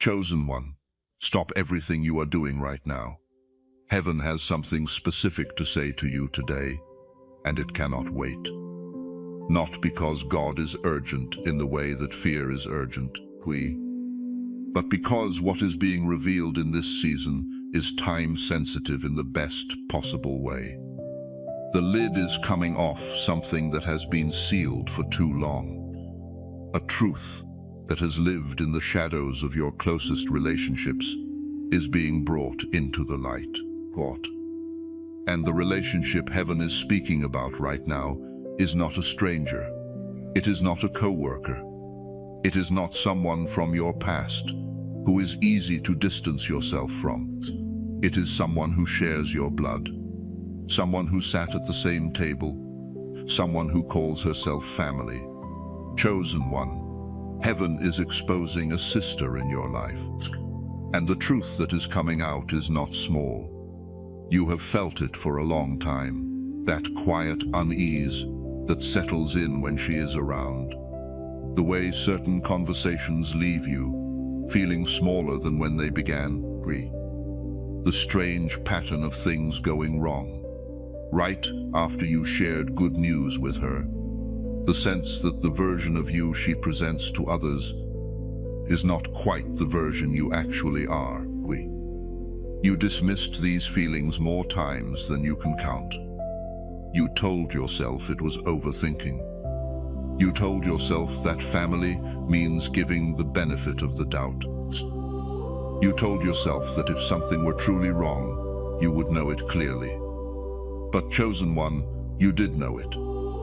Chosen one, stop everything you are doing right now. Heaven has something specific to say to you today, and it cannot wait. Not because God is urgent in the way that fear is urgent, but because what is being revealed in this season is time-sensitive in the best possible way. The lid is coming off something that has been sealed for too long. A truth that has lived in the shadows of your closest relationships is being brought into the light. And the relationship heaven is speaking about right now is not a stranger. It is not a co-worker. It is not someone from your past who is easy to distance yourself from. It is someone who shares your blood, someone who sat at the same table, someone who calls herself family. Chosen one, heaven is exposing a sister in your life. And the truth that is coming out is not small. You have felt it for a long time, that quiet unease that settles in when she is around. The way certain conversations leave you, feeling smaller than when they began. The strange pattern of things going wrong, right after you shared good news with her. The sense that the version of you she presents to others is not quite the version you actually are. You dismissed these feelings more times than you can count. You told yourself it was overthinking. You told yourself that family means giving the benefit of the doubt. You told yourself that if something were truly wrong, you would know it clearly. But chosen one, you did know it.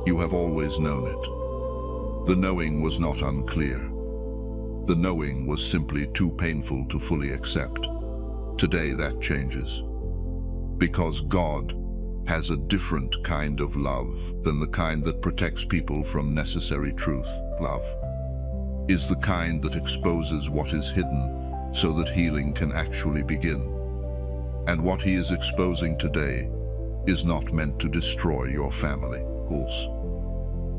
You have always known it. The knowing was not unclear. The knowing was simply too painful to fully accept. Today that changes. Because God has a different kind of love than the kind that protects people from necessary truth. Love is the kind that exposes what is hidden so that healing can actually begin. And what he is exposing today is not meant to destroy your family, of course.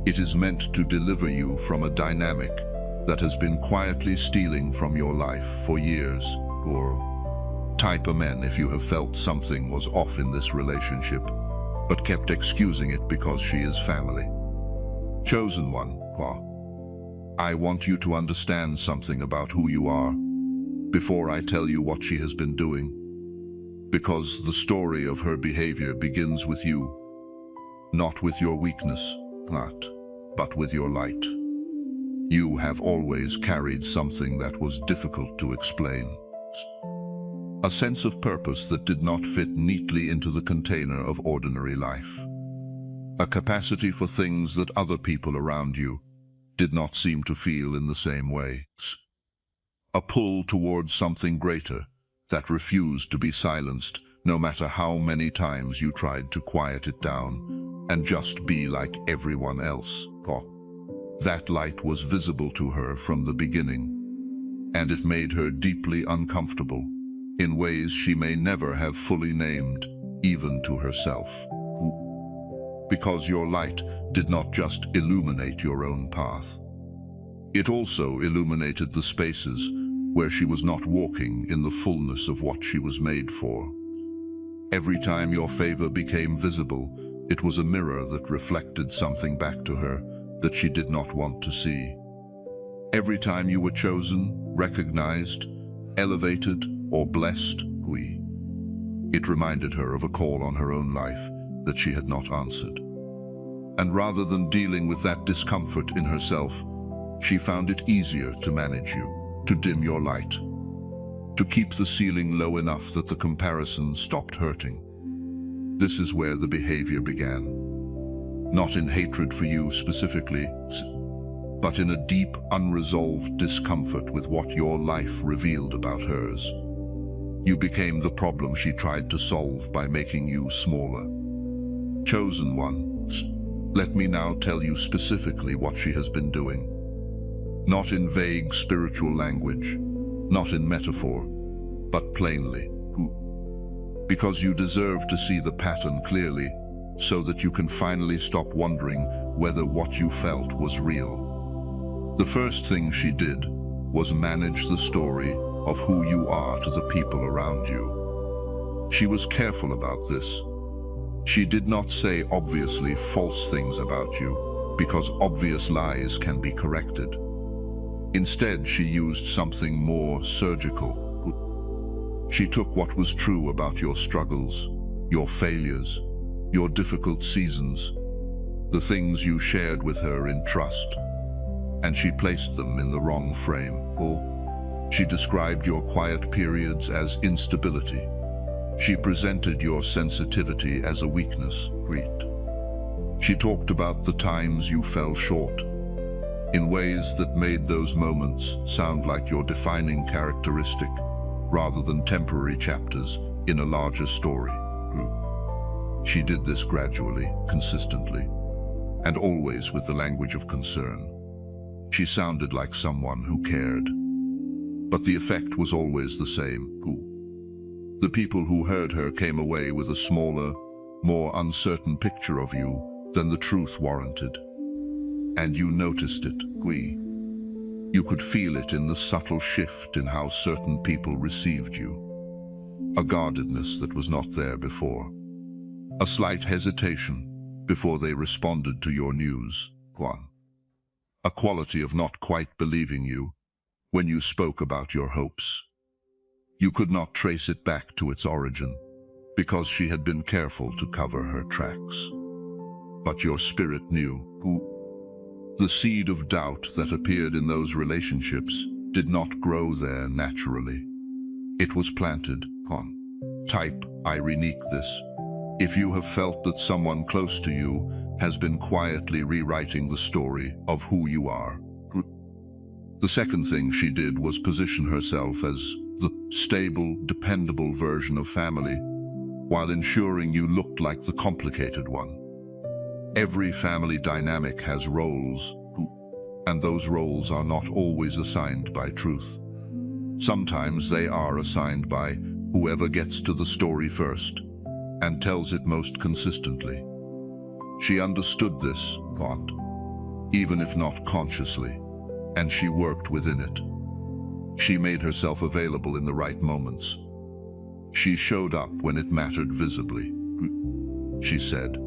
It is meant to deliver you from a dynamic that has been quietly stealing from your life for years. Or type amen if you have felt something was off in this relationship, but kept excusing it because she is family. Chosen one, I want you to understand something about who you are before I tell you what she has been doing, because the story of her behavior begins with you, not with your weakness, but with your light. You have always carried something that was difficult to explain. A sense of purpose that did not fit neatly into the container of ordinary life. A capacity for things that other people around you did not seem to feel in the same way. A pull towards something greater that refused to be silenced, no matter how many times you tried to quiet it down and just be like everyone else. That light was visible to her from the beginning, and it made her deeply uncomfortable in ways she may never have fully named, even to herself. Because your light did not just illuminate your own path. It also illuminated the spaces where she was not walking in the fullness of what she was made for. Every time your favor became visible, it was a mirror that reflected something back to her that she did not want to see. Every time you were chosen, recognized, elevated, or blessed, it reminded her of a call on her own life that she had not answered. And rather than dealing with that discomfort in herself, she found it easier to manage you, to dim your light, to keep the ceiling low enough that the comparison stopped hurting. This is where the behavior began. Not in hatred for you specifically, but in a deep, unresolved discomfort with what your life revealed about hers. You became the problem she tried to solve by making you smaller. Chosen one, let me now tell you specifically what she has been doing. Not in vague spiritual language, not in metaphor, but plainly. Because you deserve to see the pattern clearly, so that you can finally stop wondering whether what you felt was real. The first thing she did was manage the story of who you are to the people around you. She was careful about this. She did not say obviously false things about you, because obvious lies can be corrected. Instead, she used something more surgical. She took what was true about your struggles, your failures, your difficult seasons, the things you shared with her in trust, and she placed them in the wrong frame. She described your quiet periods as instability. She presented your sensitivity as a weakness. She talked about the times you fell short, in ways that made those moments sound like your defining characteristic, rather than temporary chapters in a larger story. She did this gradually, consistently, and always with the language of concern. She sounded like someone who cared, but the effect was always the same. The people who heard her came away with a smaller, more uncertain picture of you than the truth warranted. And you noticed it, You could feel it in the subtle shift in how certain people received you. A guardedness that was not there before. A slight hesitation before they responded to your news. A quality of not quite believing you when you spoke about your hopes. You could not trace it back to its origin, because she had been careful to cover her tracks. But your spirit knew. The seed of doubt that appeared in those relationships did not grow there naturally. It was planted. Type ironic this. If you have felt that someone close to you has been quietly rewriting the story of who you are. The second thing she did was position herself as the stable, dependable version of family, while ensuring you looked like the complicated one. Every family dynamic has roles, and those roles are not always assigned by truth. Sometimes they are assigned by whoever gets to the story first and tells it most consistently. She understood this, even if not consciously, and she worked within it. She made herself available in the right moments. She showed up when it mattered visibly. She said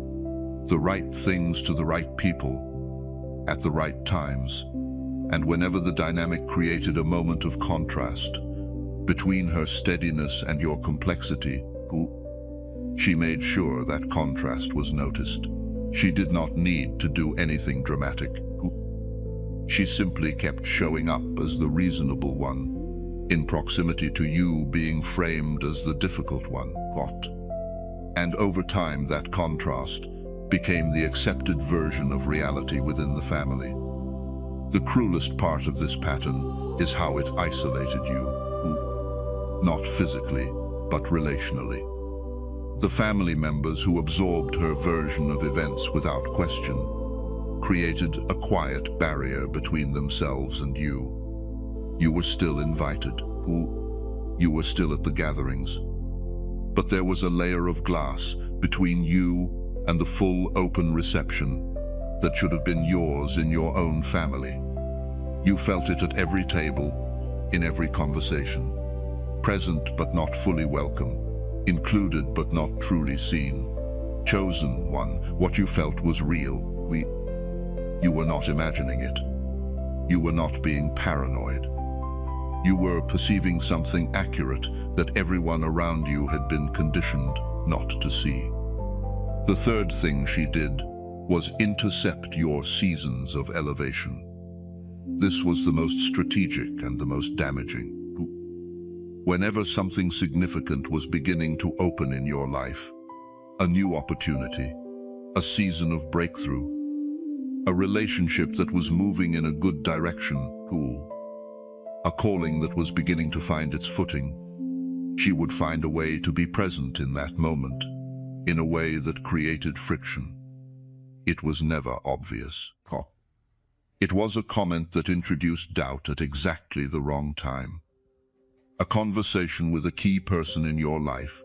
the right things to the right people, at the right times, and whenever the dynamic created a moment of contrast between her steadiness and your complexity, she made sure that contrast was noticed. She did not need to do anything dramatic. She simply kept showing up as the reasonable one, in proximity to you being framed as the difficult one. And over time, that contrast became the accepted version of reality within the family. The cruelest part of this pattern is how it isolated you, not physically, but relationally. The family members who absorbed her version of events without question created a quiet barrier between themselves and you. You were still invited. You were still at the gatherings. But there was a layer of glass between you and the full open reception that should have been yours in your own family. You felt it at every table, in every conversation. Present but not fully welcome. Included but not truly seen. Chosen one. What you felt was real. You were not imagining it. You were not being paranoid. You were perceiving something accurate that everyone around you had been conditioned not to see. The third thing she did was intercept your seasons of elevation. This was the most strategic and the most damaging. Whenever something significant was beginning to open in your life, a new opportunity, a season of breakthrough, a relationship that was moving in a good direction, a calling that was beginning to find its footing, she would find a way to be present in that moment, in a way that created friction. It was never obvious. It was a comment that introduced doubt at exactly the wrong time. A conversation with a key person in your life,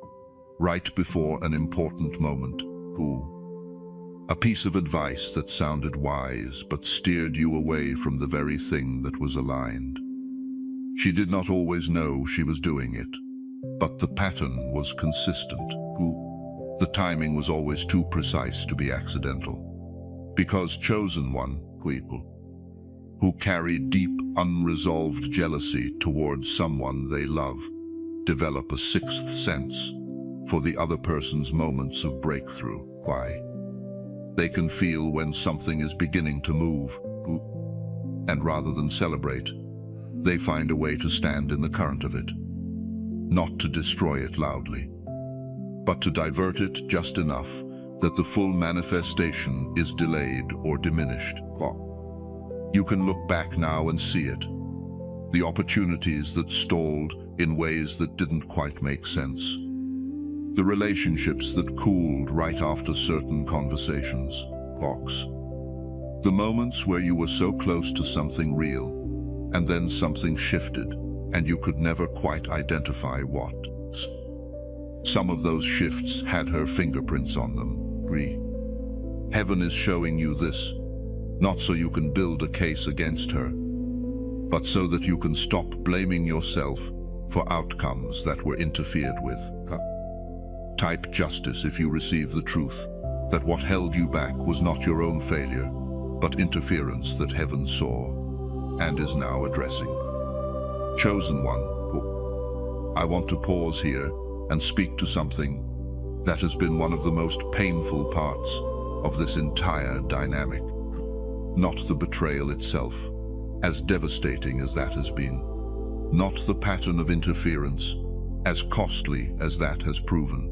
right before an important moment. A piece of advice that sounded wise but steered you away from the very thing that was aligned. She did not always know she was doing it, but the pattern was consistent. The timing was always too precise to be accidental. Because chosen one, people who carry deep, unresolved jealousy towards someone they love, develop a sixth sense for the other person's moments of breakthrough. Why? They can feel when something is beginning to move, and rather than celebrate, they find a way to stand in the current of it, not to destroy it loudly, but to divert it just enough that the full manifestation is delayed or diminished. You can look back now and see it. The opportunities that stalled in ways that didn't quite make sense. The relationships that cooled right after certain conversations. The moments where you were so close to something real, and then something shifted, and you could never quite identify what. Some of those shifts had her fingerprints on them. Heaven is showing you this, not so you can build a case against her, but so that you can stop blaming yourself for outcomes that were interfered with. Type justice if you receive the truth that what held you back was not your own failure, but interference that heaven saw and is now addressing. Chosen one, I want to pause here and speak to something that has been one of the most painful parts of this entire dynamic. Not the betrayal itself, as devastating as that has been. Not the pattern of interference, as costly as that has proven.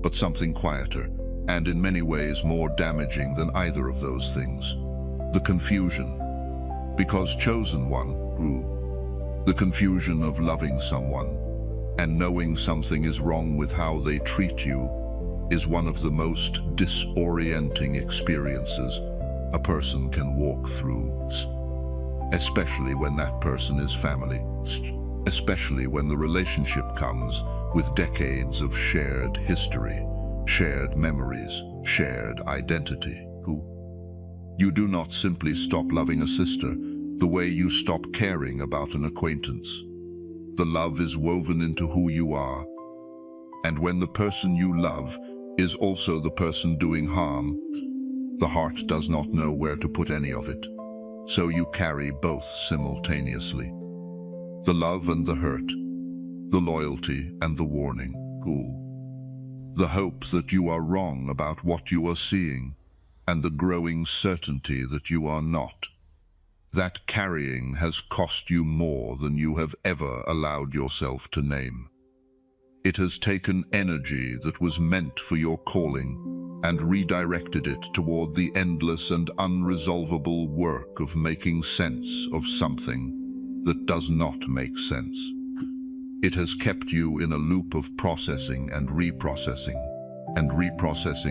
But something quieter, and in many ways more damaging than either of those things. The confusion. Because chosen one grew. The confusion of loving someone and knowing something is wrong with how they treat you is one of the most disorienting experiences a person can walk through, especially when that person is family, especially when the relationship comes with decades of shared history, shared memories, shared identity. You do not simply stop loving a sister the way you stop caring about an acquaintance. The love is woven into who you are, and when the person you love is also the person doing harm, the heart does not know where to put any of it, so you carry both simultaneously. The love and the hurt, the loyalty and the warning. The hope that you are wrong about what you are seeing, and the growing certainty that you are not. That carrying has cost you more than you have ever allowed yourself to name. It has taken energy that was meant for your calling and redirected it toward the endless and unresolvable work of making sense of something that does not make sense. It has kept you in a loop of processing and reprocessing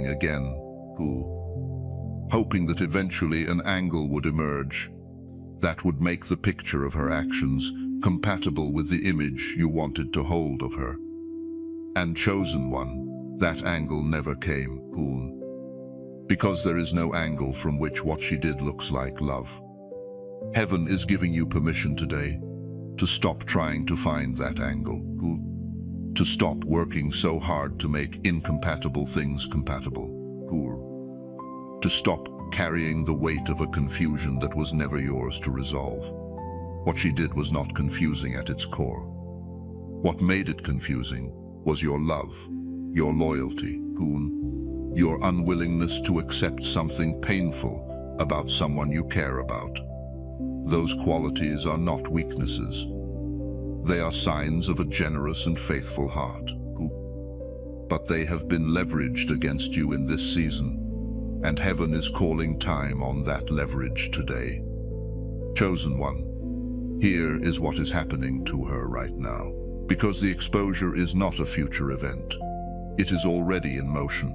again, hoping that eventually an angle would emerge that would make the picture of her actions compatible with the image you wanted to hold of her. And chosen one, that angle never came, because there is no angle from which what she did looks like love. Heaven is giving you permission today to stop trying to find that angle, to stop working so hard to make incompatible things compatible, to stop carrying the weight of a confusion that was never yours to resolve. What she did was not confusing at its core. What made it confusing was your love, your loyalty, your unwillingness to accept something painful about someone you care about. Those qualities are not weaknesses. They are signs of a generous and faithful heart. But they have been leveraged against you in this season, and heaven is calling time on that leverage today. Chosen one, here is what is happening to her right now. Because the exposure is not a future event. It is already in motion.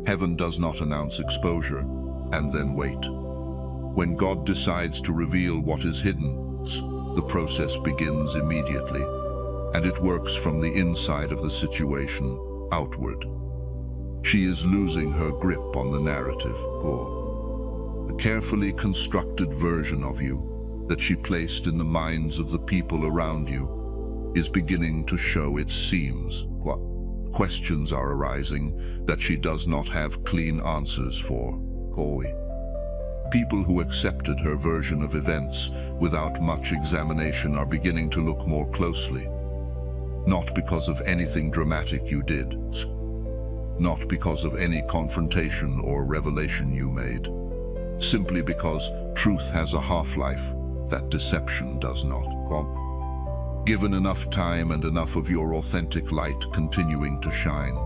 Heaven does not announce exposure and then wait. When God decides to reveal what is hidden, the process begins immediately, and it works from the inside of the situation outward. She is losing her grip on the narrative, or the carefully constructed version of you that she placed in the minds of the people around you is beginning to show its seams. Questions are arising that she does not have clean answers for. People who accepted her version of events without much examination are beginning to look more closely. Not because of anything dramatic you did, not because of any confrontation or revelation you made, simply because truth has a half-life that deception does not. Given enough time and enough of your authentic light continuing to shine,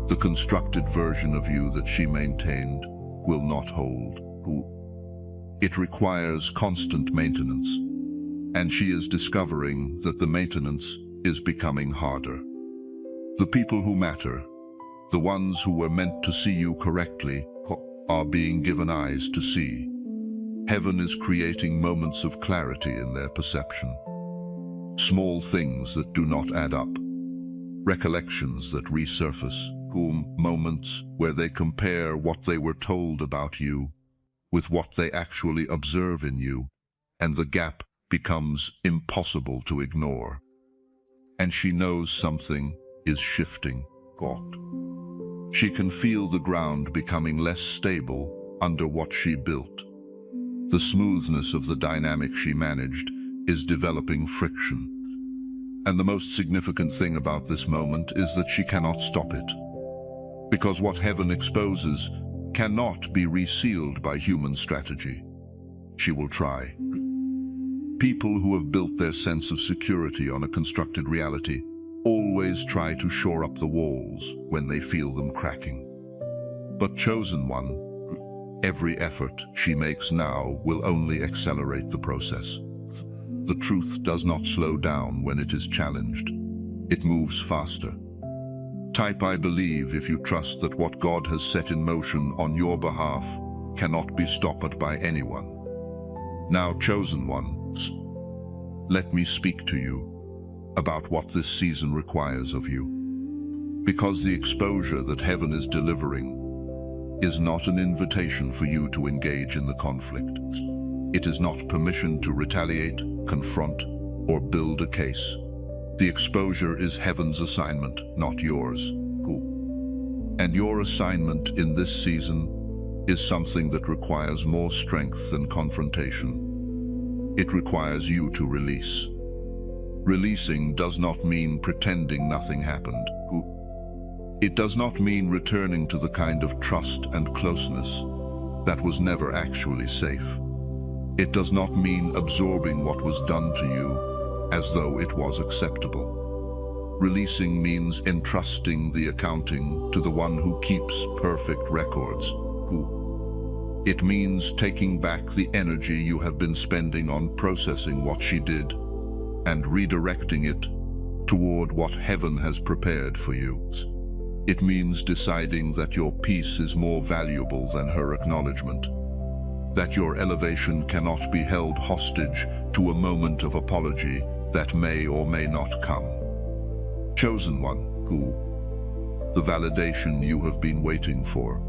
the constructed version of you that she maintained will not hold. It requires constant maintenance, and she is discovering that the maintenance is becoming harder. The people who matter, the ones who were meant to see you correctly, are being given eyes to see. Heaven is creating moments of clarity in their perception. Small things that do not add up, recollections that resurface, moments where they compare what they were told about you with what they actually observe in you, and the gap becomes impossible to ignore. And she knows something is shifting. She can feel the ground becoming less stable under what she built. The smoothness of the dynamic she managed is developing friction. And the most significant thing about this moment is that she cannot stop it. Because what heaven exposes cannot be resealed by human strategy. She will try. People who have built their sense of security on a constructed reality always try to shore up the walls when they feel them cracking. But chosen one, every effort she makes now will only accelerate the process. The truth does not slow down when it is challenged. It moves faster. Type I believe if you trust that what God has set in motion on your behalf cannot be stopped by anyone. Now, chosen ones, let me speak to you about what this season requires of you. Because the exposure that heaven is delivering is not an invitation for you to engage in the conflict. It is not permission to retaliate, confront, or build a case. The exposure is heaven's assignment, not yours. And your assignment in this season is something that requires more strength than confrontation. It requires you to release. Releasing does not mean pretending nothing happened. It does not mean returning to the kind of trust and closeness that was never actually safe. It does not mean absorbing what was done to you as though it was acceptable. Releasing means entrusting the accounting to the one who keeps perfect records. It means taking back the energy you have been spending on processing what she did and redirecting it toward what heaven has prepared for you. It means deciding that your peace is more valuable than her acknowledgement, that your elevation cannot be held hostage to a moment of apology that may or may not come. Chosen one, the validation you have been waiting for,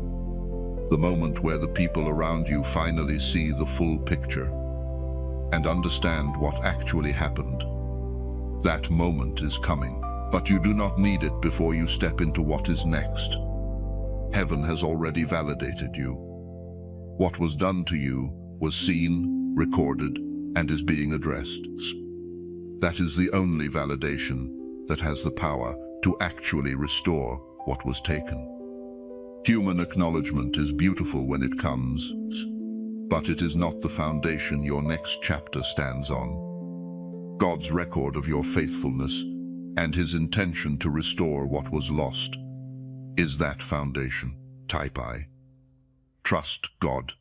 the moment where the people around you finally see the full picture and understand what actually happened. That moment is coming, but you do not need it before you step into what is next. Heaven has already validated you. What was done to you was seen, recorded, and is being addressed. That is the only validation that has the power to actually restore what was taken. Human acknowledgement is beautiful when it comes, but it is not the foundation your next chapter stands on. God's record of your faithfulness and his intention to restore what was lost is that foundation. Type I. Trust God.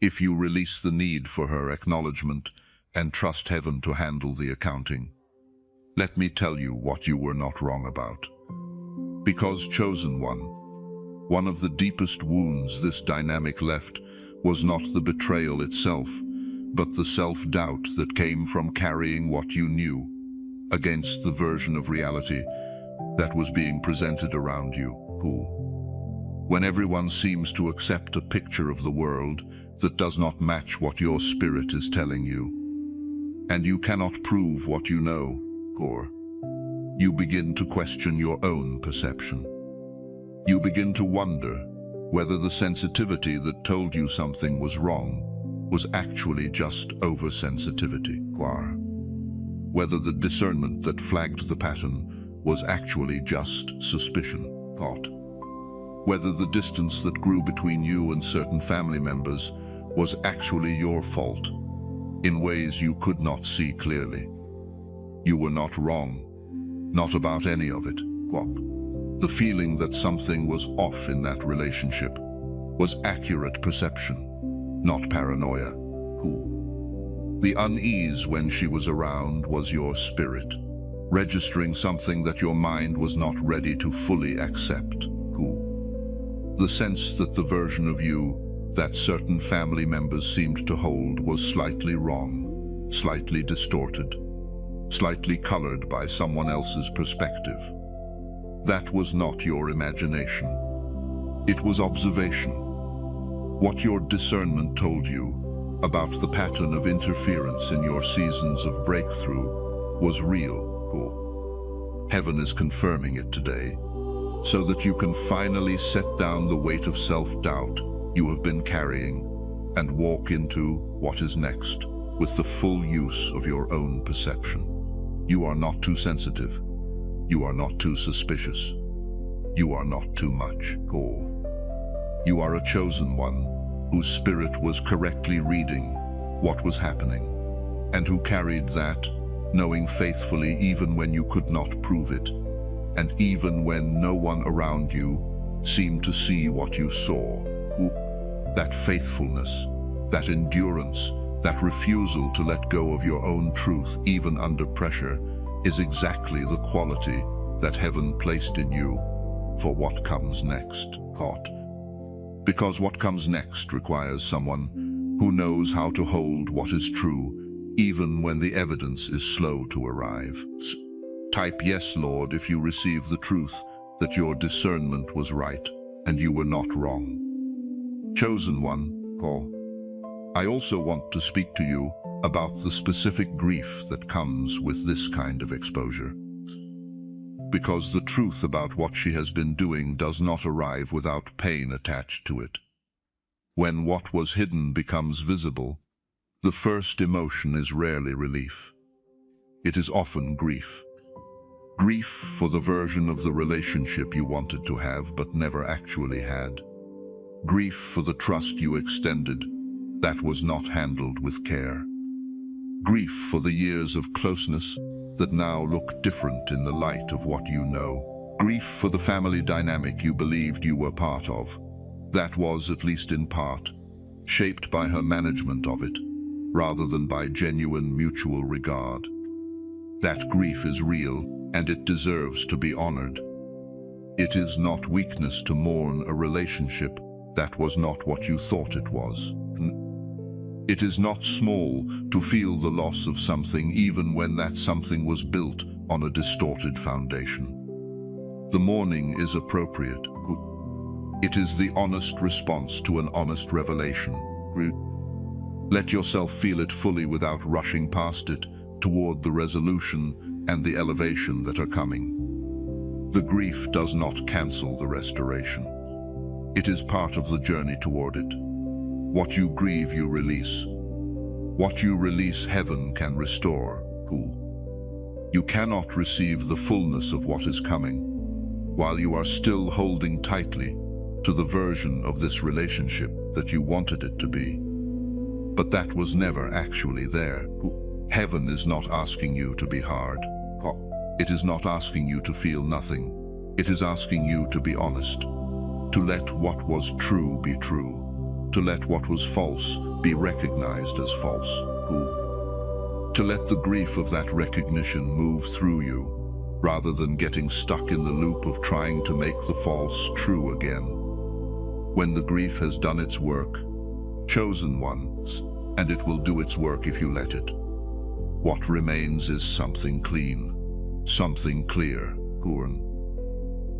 If you release the need for her acknowledgement and trust heaven to handle the accounting, let me tell you what you were not wrong about. Because chosen one of the deepest wounds this dynamic left was not the betrayal itself, but the self-doubt that came from carrying what you knew against the version of reality that was being presented around you. When everyone seems to accept a picture of the world that does not match what your spirit is telling you, and you cannot prove what you know, or you begin to question your own perception. You begin to wonder whether the sensitivity that told you something was wrong was actually just oversensitivity, or whether the discernment that flagged the pattern was actually just suspicion, or whether the distance that grew between you and certain family members was actually your fault in ways you could not see clearly. You were not wrong, not about any of it. The feeling that something was off in that relationship was accurate perception, not paranoia. The unease when she was around was your spirit, registering something that your mind was not ready to fully accept. The sense that the version of you that certain family members seemed to hold was slightly wrong, slightly distorted, slightly colored by someone else's perspective. That was not your imagination. It was observation. What your discernment told you about the pattern of interference in your seasons of breakthrough was real. Heaven is confirming it today, so that you can finally set down the weight of self-doubt you have been carrying and walk into what is next with the full use of your own perception. You are not too sensitive. You are not too suspicious. You are not too much. You are a chosen one whose spirit was correctly reading what was happening, and who carried that, knowing faithfully even when you could not prove it, and even when no one around you seemed to see what you saw. That faithfulness, that endurance, that refusal to let go of your own truth even under pressure is exactly the quality that heaven placed in you for what comes next. Because what comes next requires someone who knows how to hold what is true even when the evidence is slow to arrive. Type yes, Lord, if you receive the truth that your discernment was right and you were not wrong. Chosen one, I also want to speak to you about the specific grief that comes with this kind of exposure. Because the truth about what she has been doing does not arrive without pain attached to it. When what was hidden becomes visible, the first emotion is rarely relief. It is often grief. Grief for the version of the relationship you wanted to have but never actually had. Grief for the trust you extended that was not handled with care. Grief for the years of closeness that now look different in the light of what you know. Grief for the family dynamic you believed you were part of, that was, at least in part, shaped by her management of it, rather than by genuine mutual regard. That grief is real, and it deserves to be honored. It is not weakness to mourn a relationship that was not what you thought it was. It is not small to feel the loss of something even when that something was built on a distorted foundation. The mourning is appropriate. It is the honest response to an honest revelation. Let yourself feel it fully without rushing past it toward the resolution and the elevation that are coming. The grief does not cancel the restoration. It is part of the journey toward it. What you grieve, you release. What you release, heaven can restore. You cannot receive the fullness of what is coming while you are still holding tightly to the version of this relationship that you wanted it to be. But that was never actually there. Heaven is not asking you to be hard. It is not asking you to feel nothing. It is asking you to be honest. To let what was true be true. To let what was false be recognized as false. To let the grief of that recognition move through you, rather than getting stuck in the loop of trying to make the false true again. When the grief has done its work, chosen ones, and it will do its work if you let it, what remains is something clean, something clear,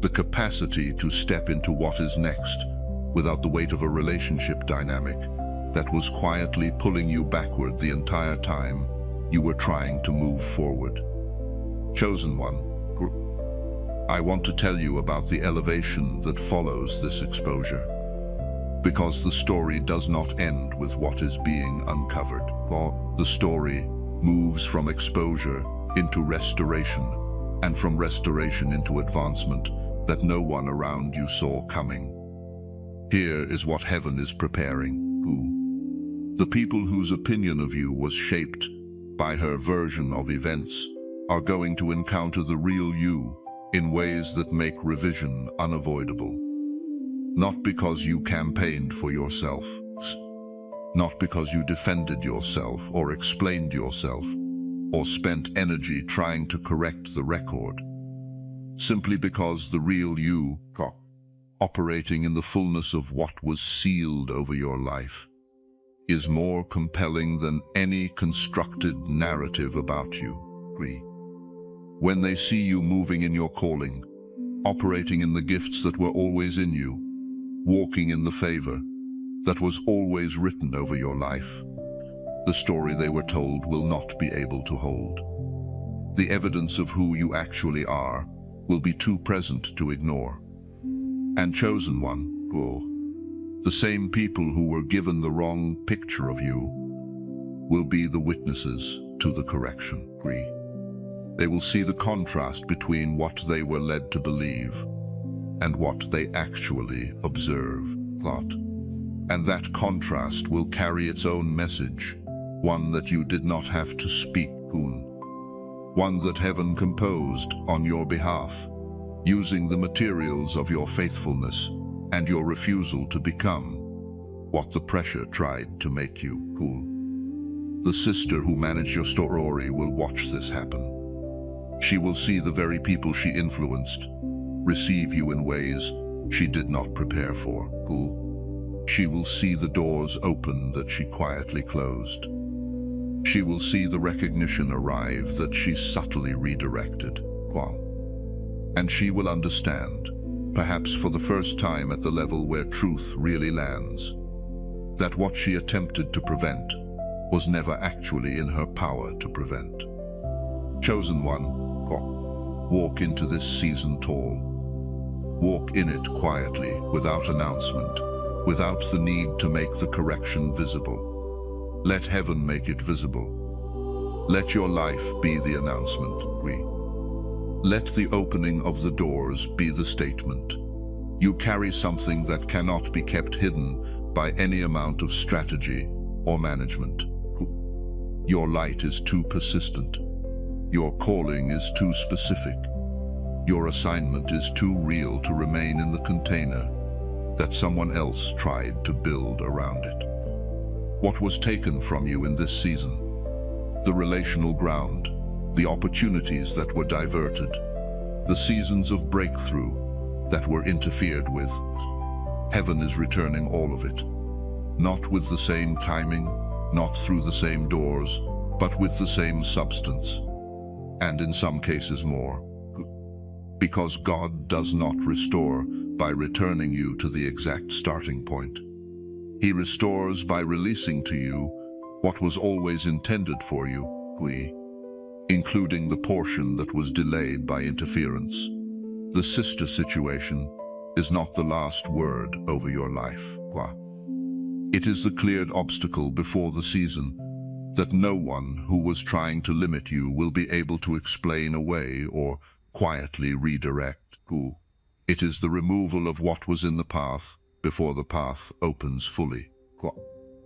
the capacity to step into what is next without the weight of a relationship dynamic that was quietly pulling you backward the entire time you were trying to move forward. Chosen one, I want to tell you about the elevation that follows this exposure. Because the story does not end with what is being uncovered. For the story moves from exposure into restoration, and from restoration into advancement that no one around you saw coming. Here is what heaven is preparing. Who? The people whose opinion of you was shaped by her version of events are going to encounter the real you in ways that make revision unavoidable. Not because you campaigned for yourself, not because you defended yourself or explained yourself, or spent energy trying to correct the record. Simply because the real you, operating in the fullness of what was sealed over your life, is more compelling than any constructed narrative about you. When they see you moving in your calling, operating in the gifts that were always in you, walking in the favor that was always written over your life, the story they were told will not be able to hold. The evidence of who you actually are will be too present to ignore. And chosen one, the same people who were given the wrong picture of you, will be the witnesses to the correction. They will see the contrast between what they were led to believe and what they actually observe. And that contrast will carry its own message, one that you did not have to speak, one that heaven composed on your behalf, using the materials of your faithfulness and your refusal to become what the pressure tried to make you. The sister who managed your story will watch this happen. She will see the very people she influenced receive you in ways she did not prepare for. She will see the doors open that she quietly closed. She will see the recognition arrive that she subtly redirected. And she will understand, perhaps for the first time at the level where truth really lands, that what she attempted to prevent was never actually in her power to prevent. Chosen one, walk into this season tall. Walk in it quietly, without announcement, without the need to make the correction visible. Let heaven make it visible. Let your life be the announcement. Let the opening of the doors be the statement. You carry something that cannot be kept hidden by any amount of strategy or management. Your light is too persistent. Your calling is too specific. Your assignment is too real to remain in the container that someone else tried to build around it. What was taken from you in this season? The relational ground, the opportunities that were diverted, the seasons of breakthrough that were interfered with. Heaven is returning all of it. Not with the same timing, not through the same doors, but with the same substance, and in some cases more. Because God does not restore by returning you to the exact starting point. He restores by releasing to you what was always intended for you, including the portion that was delayed by interference. The sister situation is not the last word over your life. It is the cleared obstacle before the season that no one who was trying to limit you will be able to explain away or quietly redirect. It is the removal of what was in the path before the path opens fully.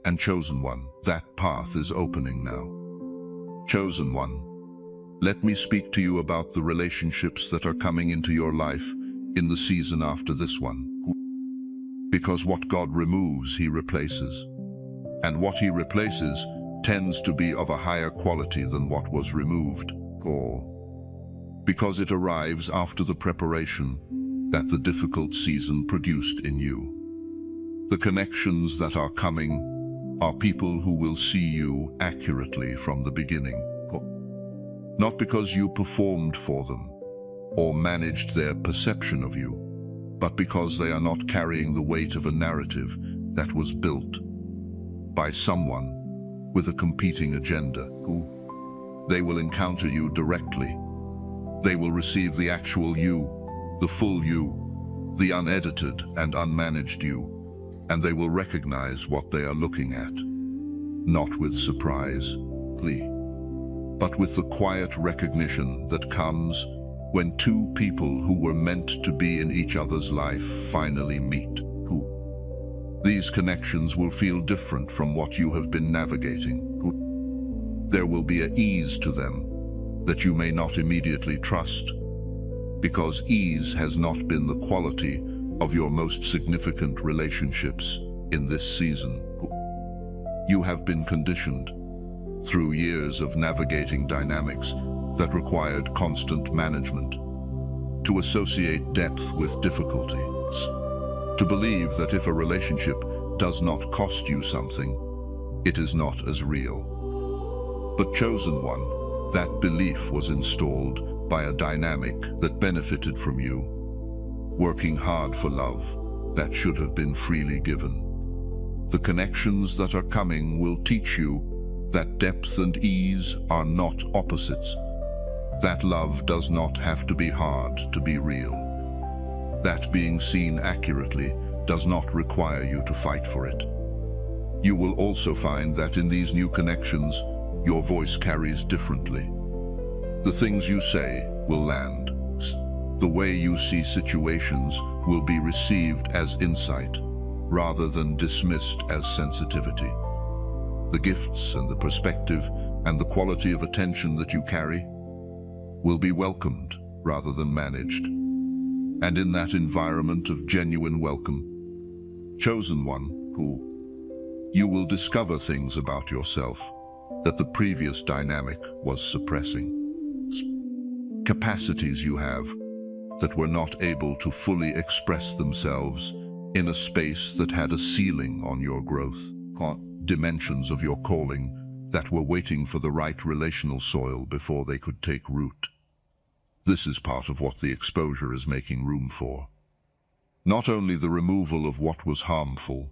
And chosen one, that path is opening now. Chosen one, let me speak to you about the relationships that are coming into your life in the season after this one. Because what God removes, He replaces. And what He replaces tends to be of a higher quality than what was removed. Because it arrives after the preparation that the difficult season produced in you. The connections that are coming are people who will see you accurately from the beginning. Not because you performed for them or managed their perception of you, but because they are not carrying the weight of a narrative that was built by someone with a competing agenda. They will encounter you directly. They will receive the actual you, the full you, the unedited and unmanaged you, and they will recognize what they are looking at, not with surprise, but with the quiet recognition that comes when two people who were meant to be in each other's life finally meet. These connections will feel different from what you have been navigating. There will be an ease to them that you may not immediately trust, because ease has not been the quality of your most significant relationships in this season. You have been conditioned through years of navigating dynamics that required constant management to associate depth with difficulty, to believe that if a relationship does not cost you something, it is not as real. But chosen one, that belief was installed by a dynamic that benefited from you, working hard for love that should have been freely given. The connections that are coming will teach you that depth and ease are not opposites, that love does not have to be hard to be real, that being seen accurately does not require you to fight for it. You will also find that in these new connections, your voice carries differently. The things you say will land. The way you see situations will be received as insight, rather than dismissed as sensitivity. The gifts and the perspective and the quality of attention that you carry will be welcomed rather than managed. And in that environment of genuine welcome, chosen one, you will discover things about yourself that the previous dynamic was suppressing. Capacities you have that were not able to fully express themselves in a space that had a ceiling on your growth. Dimensions of your calling that were waiting for the right relational soil before they could take root. This is part of what the exposure is making room for. Not only the removal of what was harmful,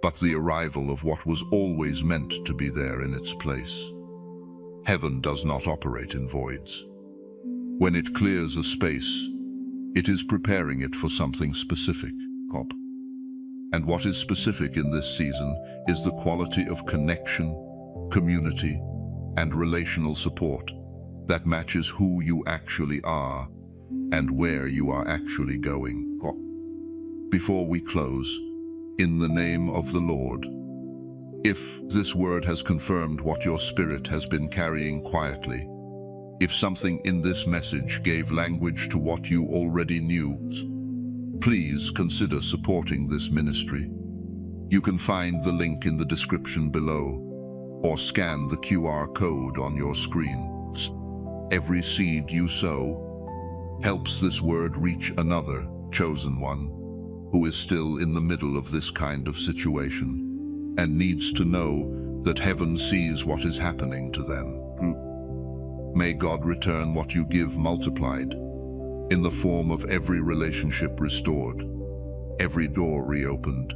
but the arrival of what was always meant to be there in its place. Heaven does not operate in voids. When it clears a space, it is preparing it for something specific. And what is specific in this season is the quality of connection, community, and relational support that matches who you actually are and where you are actually going. Before we close, in the name of the Lord, if this word has confirmed what your spirit has been carrying quietly, if something in this message gave language to what you already knew, please consider supporting this ministry. You can find the link in the description below, or scan the QR code on your screen. Every seed you sow helps this word reach another chosen one who is still in the middle of this kind of situation and needs to know that heaven sees what is happening to them. May God return what you give multiplied, in the form of every relationship restored, every door reopened,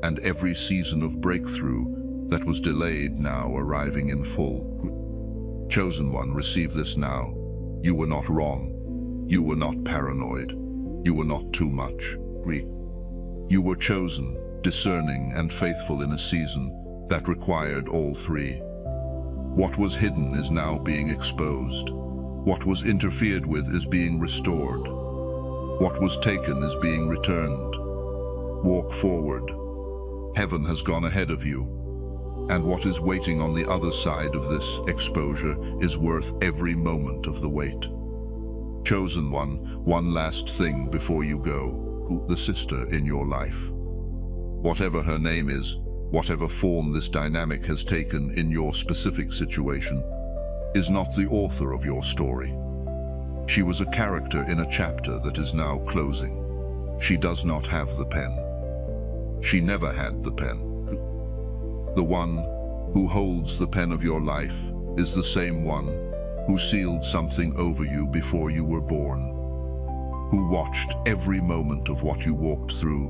and every season of breakthrough that was delayed now arriving in full. Chosen one, receive this now. You were not wrong. You were not paranoid. You were not too much. You were chosen, discerning, and faithful in a season that required all three. What was hidden is now being exposed. What was interfered with is being restored. What was taken is being returned. Walk forward. Heaven has gone ahead of you, and what is waiting on the other side of this exposure is worth every moment of the wait. Chosen one last thing before you go. The sister in your life. Whatever her name is, whatever form this dynamic has taken in your specific situation, is not the author of your story. She was a character in a chapter that is now closing. She does not have the pen. She never had the pen. The one who holds the pen of your life is the same one who sealed something over you before you were born, who watched every moment of what you walked through,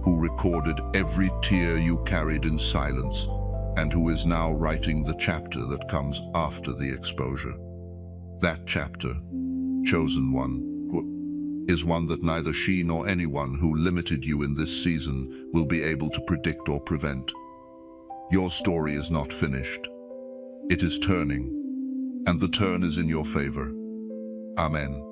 who recorded every tear you carried in silence, and who is now writing the chapter that comes after the exposure. That chapter, chosen one, is one that neither she nor anyone who limited you in this season will be able to predict or prevent. Your story is not finished. It is turning, and the turn is in your favor. Amen.